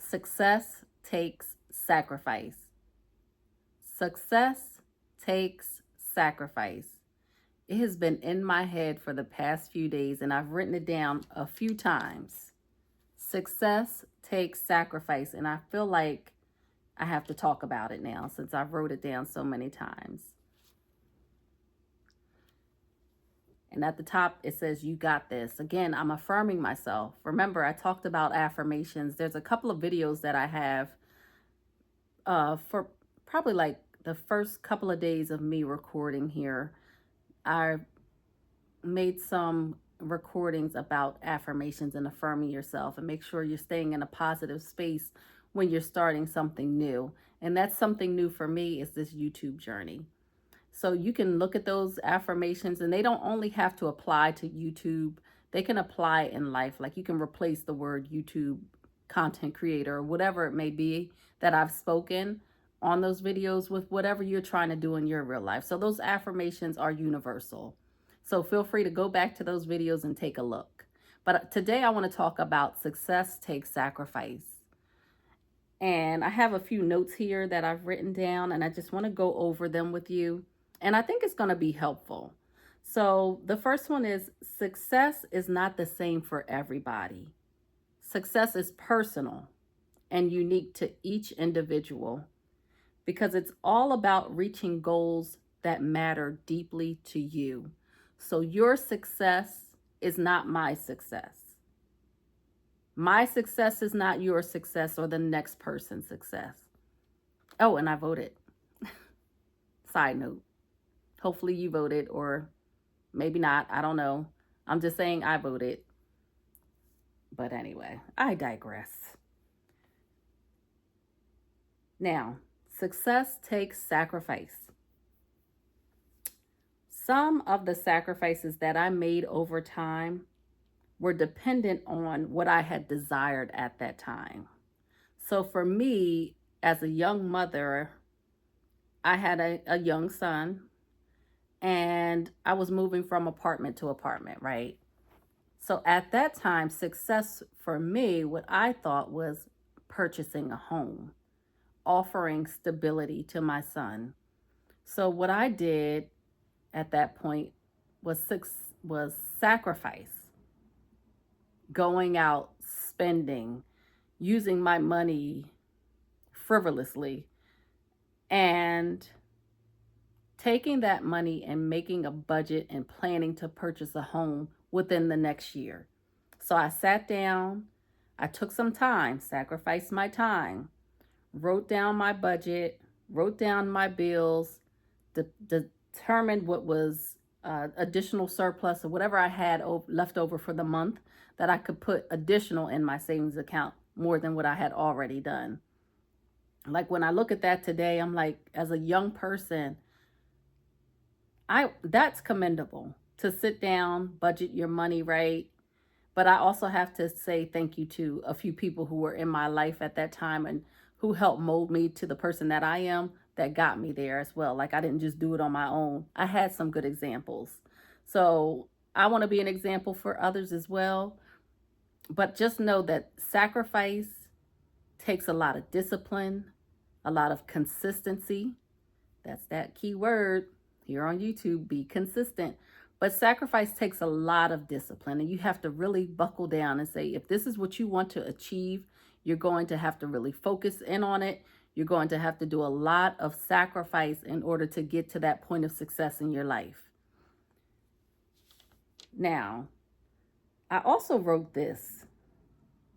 Success takes sacrifice. Success takes sacrifice. It has been in my head for the past few days, and I've written it down a few times. Success takes sacrifice, and I feel like I have to talk about it now since I've wrote it down so many times. And at the top, it says, you got this. Again, I'm affirming myself. Remember, I talked about affirmations. There's a couple of videos that I have for probably like the first couple of days of me recording here. I made some recordings about affirmations and affirming yourself, and make sure you're staying in a positive space when you're starting something new. And that's something new for me, is this YouTube journey. So you can look at those affirmations, and they don't only have to apply to YouTube. They can apply in life. Like, you can replace the word YouTube content creator or whatever it may be that I've spoken on those videos with whatever you're trying to do in your real life. So those affirmations are universal. So feel free to go back to those videos and take a look. But today I want to talk about success takes sacrifice. And I have a few notes here that I've written down, and I just want to go over them with you. And I think it's going to be helpful. So the first one is, success is not the same for everybody. Success is personal and unique to each individual, because it's all about reaching goals that matter deeply to you. So your success is not my success. My success is not your success or the next person's success. Oh, and I voted. Side note. Hopefully you voted, or maybe not. I don't know. I'm just saying I voted. But anyway, I digress. Now, success takes sacrifice. Some of the sacrifices that I made over time were dependent on what I had desired at that time. So for me, as a young mother, I had a young son, and I was moving from apartment to apartment, right? So at that time, success for me, what I thought was purchasing a home, offering stability to my son. So what I did at that point was sacrifice, going out, spending, using my money frivolously, and taking that money and making a budget and planning to purchase a home within the next year. So I sat down, I took some time, sacrificed my time, wrote down my budget, wrote down my bills, determined what was additional surplus or whatever I had left over for the month that I could put additional in my savings account, more than what I had already done. Like, when I look at that today, I'm like, as a young person, that's commendable to sit down, budget your money right. But I also have to say thank you to a few people who were in my life at that time and who helped mold me to the person that I am, that got me there as well. Like, I didn't just do it on my own. I had some good examples. So I want to be an example for others as well. But just know that sacrifice takes a lot of discipline, a lot of consistency. That's that key word here on YouTube, be consistent. But sacrifice takes a lot of discipline, and you have to really buckle down and say, if this is what you want to achieve, you're going to have to really focus in on it. You're going to have to do a lot of sacrifice in order to get to that point of success in your life. Now, I also wrote this.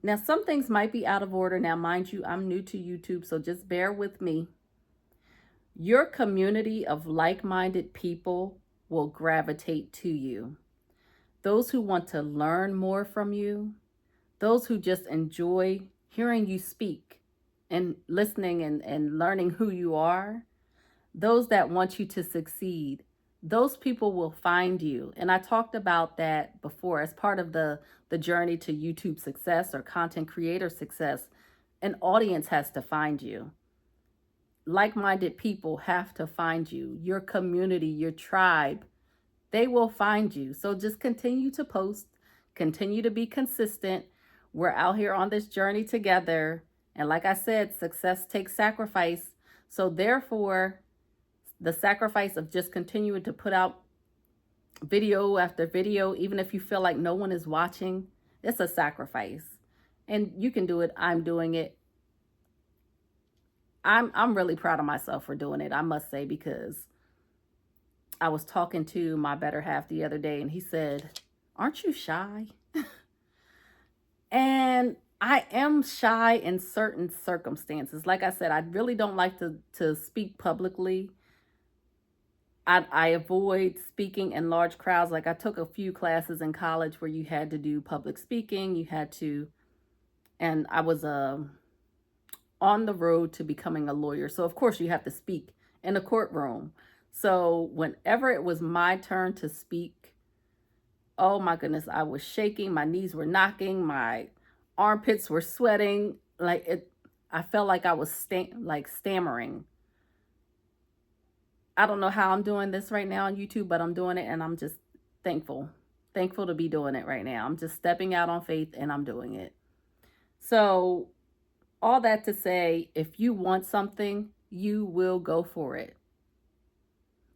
Now, some things might be out of order. Now, mind you, I'm new to YouTube, so just bear with me. Your community of like-minded people will gravitate to you. Those who want to learn more from you, those who just enjoy hearing you speak and listening and learning who you are, those that want you to succeed, those people will find you. And I talked about that before as part of the journey to YouTube success or content creator success. An audience has to find you. Like-minded people have to find you. Your community, your tribe, they will find you. So just continue to post, continue to be consistent. We're out here on this journey together, And like I said, success takes sacrifice. So therefore, the sacrifice of just continuing to put out video after video, even if you feel like no one is watching, it's a sacrifice. And you can do it. I'm doing it. I'm really proud of myself for doing it, I must say, because I was talking to my better half the other day and he said, "Aren't you shy?" And I am shy in certain circumstances. Like I said, I really don't like to speak publicly. I avoid speaking in large crowds. Like I took a few classes in college where you had to do public speaking. You had to, and I was on the road to becoming a lawyer. So of course you have to speak in a courtroom. So whenever it was my turn to speak, oh my goodness, I was shaking, my knees were knocking, my armpits were sweating. I felt like I was stammering. I don't know how I'm doing this right now on YouTube, but I'm doing it and I'm just thankful. Thankful to be doing it right now. I'm just stepping out on faith and I'm doing it. So all that to say, if you want something, you will go for it.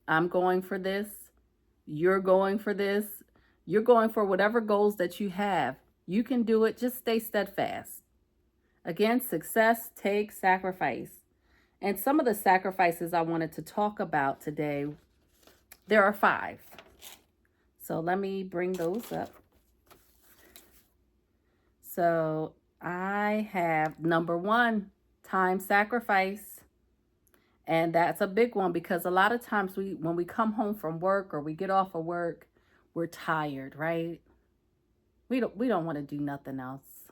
I'm going for this. You're going for this. You're going for whatever goals that you have. You can do it. Just stay steadfast. Again, success takes sacrifice. And some of the sacrifices I wanted to talk about today, there are 5. So let me bring those up. So I have number 1, time sacrifice. And that's a big one because a lot of times when we come home from work or we get off of work, we're tired, right? We don't want to do nothing else.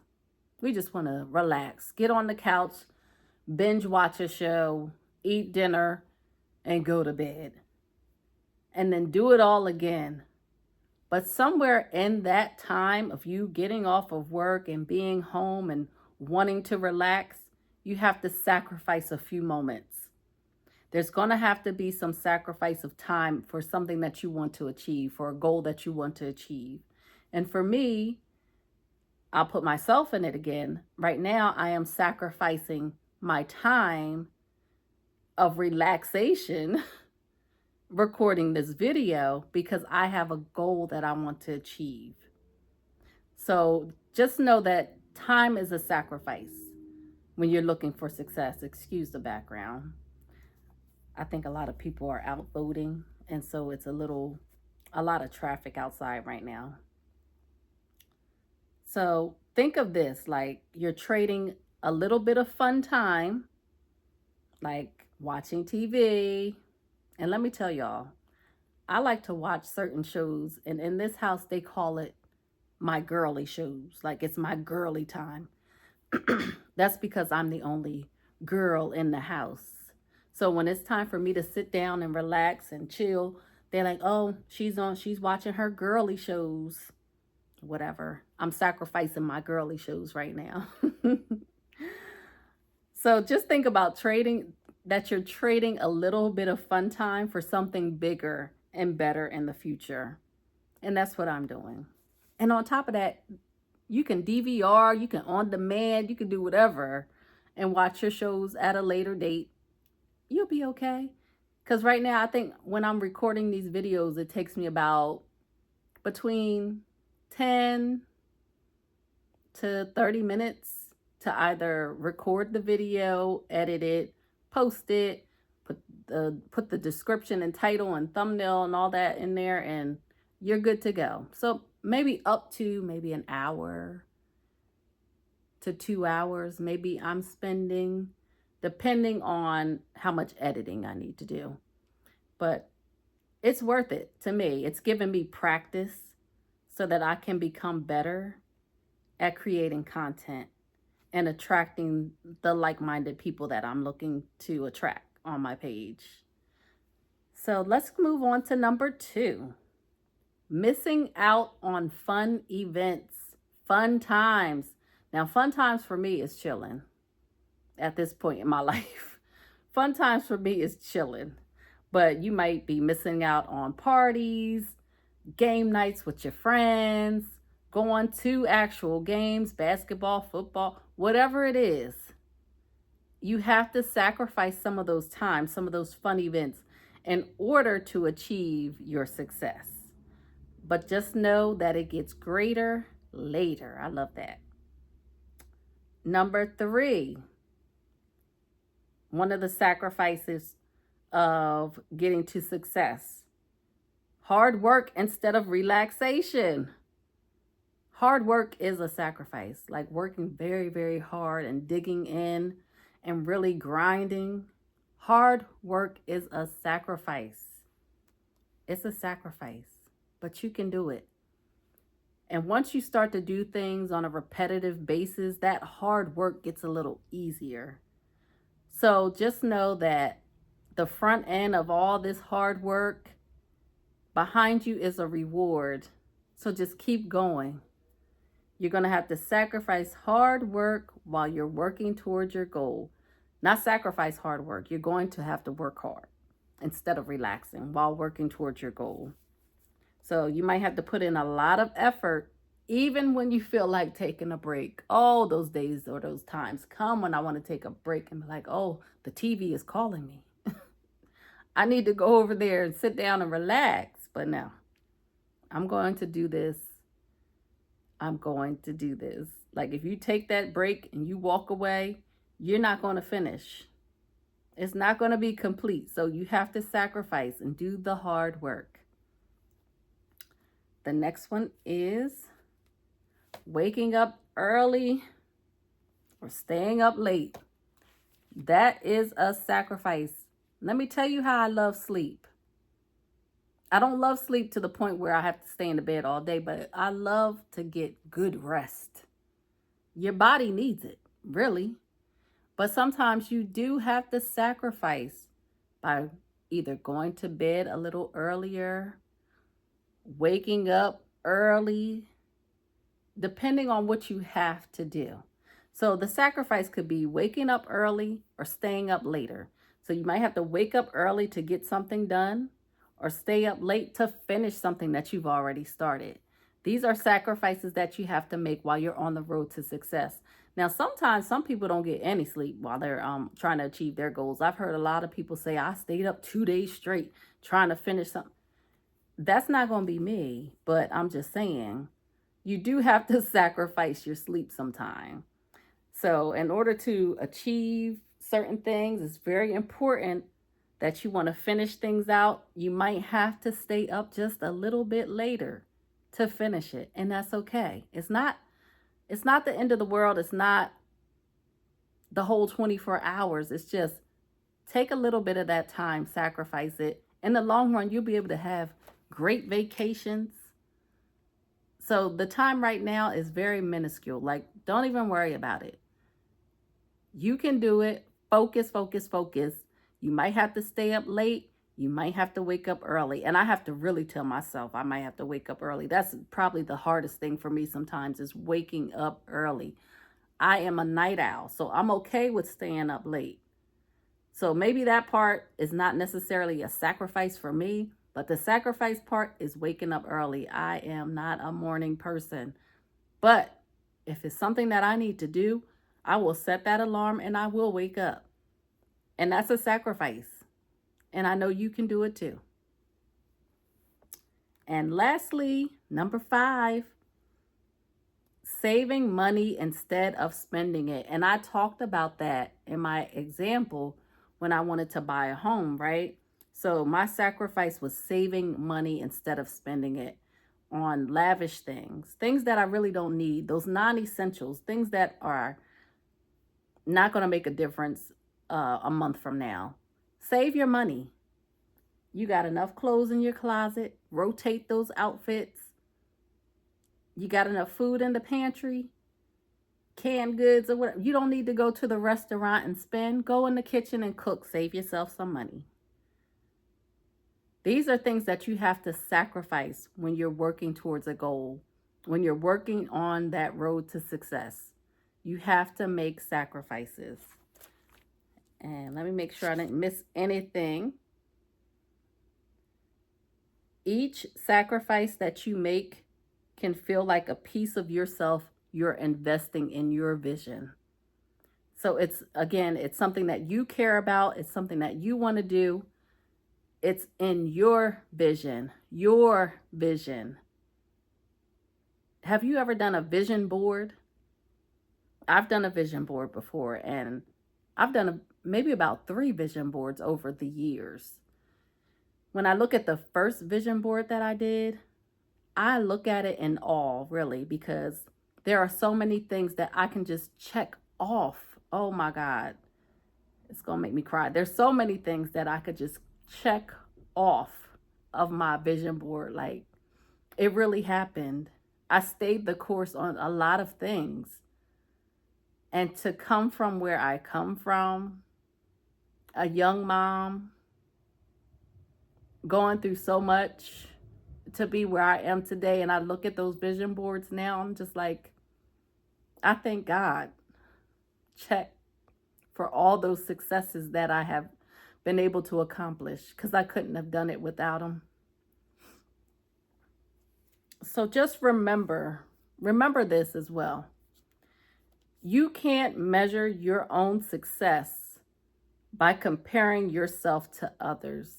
We just want to relax, get on the couch, binge watch a show, eat dinner, and go to bed. And then do it all again. But somewhere in that time of you getting off of work and being home and wanting to relax, you have to sacrifice a few moments. There's going to have to be some sacrifice of time for something that you want to achieve, for a goal that you want to achieve. And for me, I'll put myself in it again. Right now, I am sacrificing my time of relaxation recording this video because I have a goal that I want to achieve. So just know that time is a sacrifice when you're looking for success. Excuse the background. I think a lot of people are out voting, and so it's a lot of traffic outside right now. So think of this like you're trading a little bit of fun time, like watching TV. And let me tell y'all, I like to watch certain shows, and in this house, they call it my girly shows. Like it's my girly time. That's because I'm the only girl in the house. So when it's time for me to sit down and relax and chill, they're like, "Oh, she's watching her girly shows." Whatever. I'm sacrificing my girly shows right now. So just think about you're trading a little bit of fun time for something bigger and better in the future. And that's what I'm doing. And on top of that, you can DVR, you can on demand, you can do whatever and watch your shows at a later date. You'll be okay. Because right now, I think when I'm recording these videos, it takes me about between 10 to 30 minutes to either record the video, edit it, post it, put the description and title and thumbnail and all that in there, and you're good to go. So maybe up to maybe an hour to 2 hours, maybe I'm spending, depending on how much editing I need to do. But it's worth it to me. It's given me practice so that I can become better at creating content and attracting the like-minded people that I'm looking to attract on my page. So let's move on to number 2. Missing out on fun events, fun times. Now, fun times for me is chilling at this point in my life. Fun times for me is chilling. But you might be missing out on parties, game nights with your friends, going to actual games, basketball, football, whatever it is. You have to sacrifice some of those times, some of those fun events in order to achieve your success. But just know that it gets greater later. I love that. Number 3, one of the sacrifices of getting to success: hard work instead of relaxation. Hard work is a sacrifice, like working very, very hard and digging in and really grinding. Hard work is a sacrifice. It's a sacrifice, but you can do it. And once you start to do things on a repetitive basis, that hard work gets a little easier. So just know that the front end of all this hard work, behind you is a reward. So just keep going. You're going to have to sacrifice hard work while you're working towards your goal. Not sacrifice hard work. You're going to have to work hard instead of relaxing while working towards your goal. So you might have to put in a lot of effort, even when you feel like taking a break. Oh, those days or those times come when I want to take a break and be like, oh, the TV is calling me. I need to go over there and sit down and relax. But no, I'm going to do this. I'm going to do this. Like if you take that break and you walk away, you're not going to finish. It's not going to be complete. So you have to sacrifice and do the hard work. The next one is waking up early or staying up late. That is a sacrifice. Let me tell you how I love sleep. I don't love sleep to the point where I have to stay in the bed all day, but I love to get good rest. Your body needs it, really. But sometimes you do have to sacrifice by either going to bed a little earlier, waking up early, depending on what you have to do. So the sacrifice could be waking up early or staying up later. So you might have to wake up early to get something done, or stay up late to finish something that you've already started. These are sacrifices that you have to make while you're on the road to success. Now, sometimes some people don't get any sleep while they're trying to achieve their goals. I've heard a lot of people say, I stayed up 2 days straight trying to finish something. That's not going to be me, but I'm just saying, you do have to sacrifice your sleep sometime. So in order to achieve certain things, it's very important that you want to finish things out. You might have to stay up just a little bit later to finish it, and that's okay. It's not the end of the world. It's not the whole 24 hours. It's just take a little bit of that time, sacrifice it. In the long run, you'll be able to have great vacations. So the time right now is very minuscule. Like, don't even worry about it. You can do it. Focus, focus, focus. You might have to stay up late. You might have to wake up early. And I have to really tell myself I might have to wake up early. That's probably the hardest thing for me sometimes, is waking up early. I am a night owl, so I'm okay with staying up late. So maybe that part is not necessarily a sacrifice for me, but the sacrifice part is waking up early. I am not a morning person. But if it's something that I need to do, I will set that alarm and I will wake up. And that's a sacrifice. And I know you can do it too. And lastly, number 5, saving money instead of spending it. And I talked about that in my example when I wanted to buy a home, right? So my sacrifice was saving money instead of spending it on lavish things, things that I really don't need, those non-essentials, things that are not going to make a difference a month from now. Save your money. You got enough clothes in your closet. Rotate those outfits. You got enough food in the pantry, canned goods or whatever. You don't need to go to the restaurant and spend. Go in the kitchen and cook. Save yourself some money. These are things that you have to sacrifice when you're working towards a goal, when you're working on that road to success. You have to make sacrifices. And let me make sure I didn't miss anything. Each sacrifice that you make can feel like a piece of yourself you're investing in your vision. So it's, again, it's something that you care about. It's something that you want to do. It's in your vision, your vision. Have you ever done a vision board? I've done a vision board before, and I've done maybe about 3 vision boards over the years. When I look at the first vision board that I did, I look at it in awe, really, because there are so many things that I can just check off. Oh my God, it's going to make me cry. There's so many things that I could just check off of my vision board. Like, it really happened. I stayed the course on a lot of things. And to come from where I come from, a young mom, going through so much to be where I am today, and I look at those vision boards now, I'm just like, I thank God. Check for all those successes that I have been able to accomplish, because I couldn't have done it without them. So just remember this as well. You can't measure your own success by comparing yourself to others.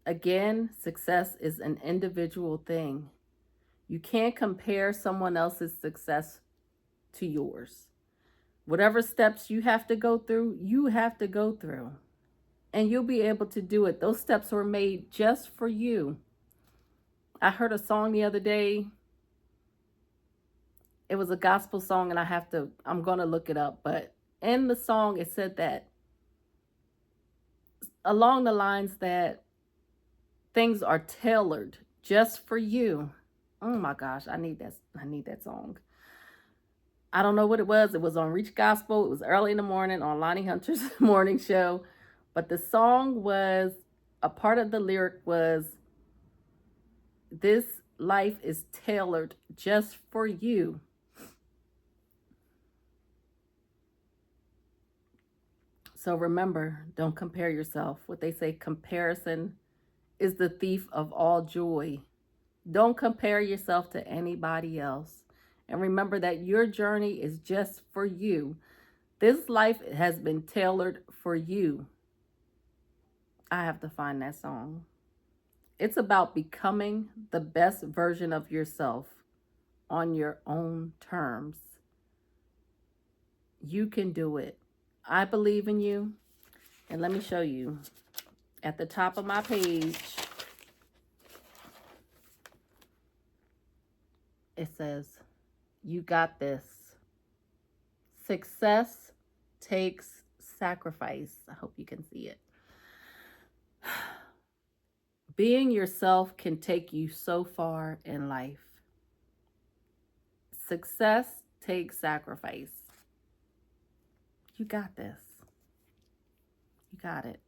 Again, success is an individual thing. You can't compare someone else's success to yours. Whatever steps you have to go through, you have to go through. And you'll be able to do it. Those steps were made just for you. I heard a song the other day. It was a gospel song, and I'm going to look it up. But in the song, it said that along the lines that things are tailored just for you. Oh my gosh, I need that song. I don't know what it was. It was on Reach Gospel. It was early in the morning on Lonnie Hunter's morning show. But the song was, a part of the lyric was, this life is tailored just for you. So remember, don't compare yourself. What they say, comparison is the thief of all joy. Don't compare yourself to anybody else. And remember that your journey is just for you. This life has been tailored for you. I have to find that song. It's about becoming the best version of yourself on your own terms. You can do it. I believe in you. And let me show you. At the top of my page, it says, you got this. Success takes sacrifice. I hope you can see it. Being yourself can take you so far in life. Success takes sacrifice. You got this. You got it.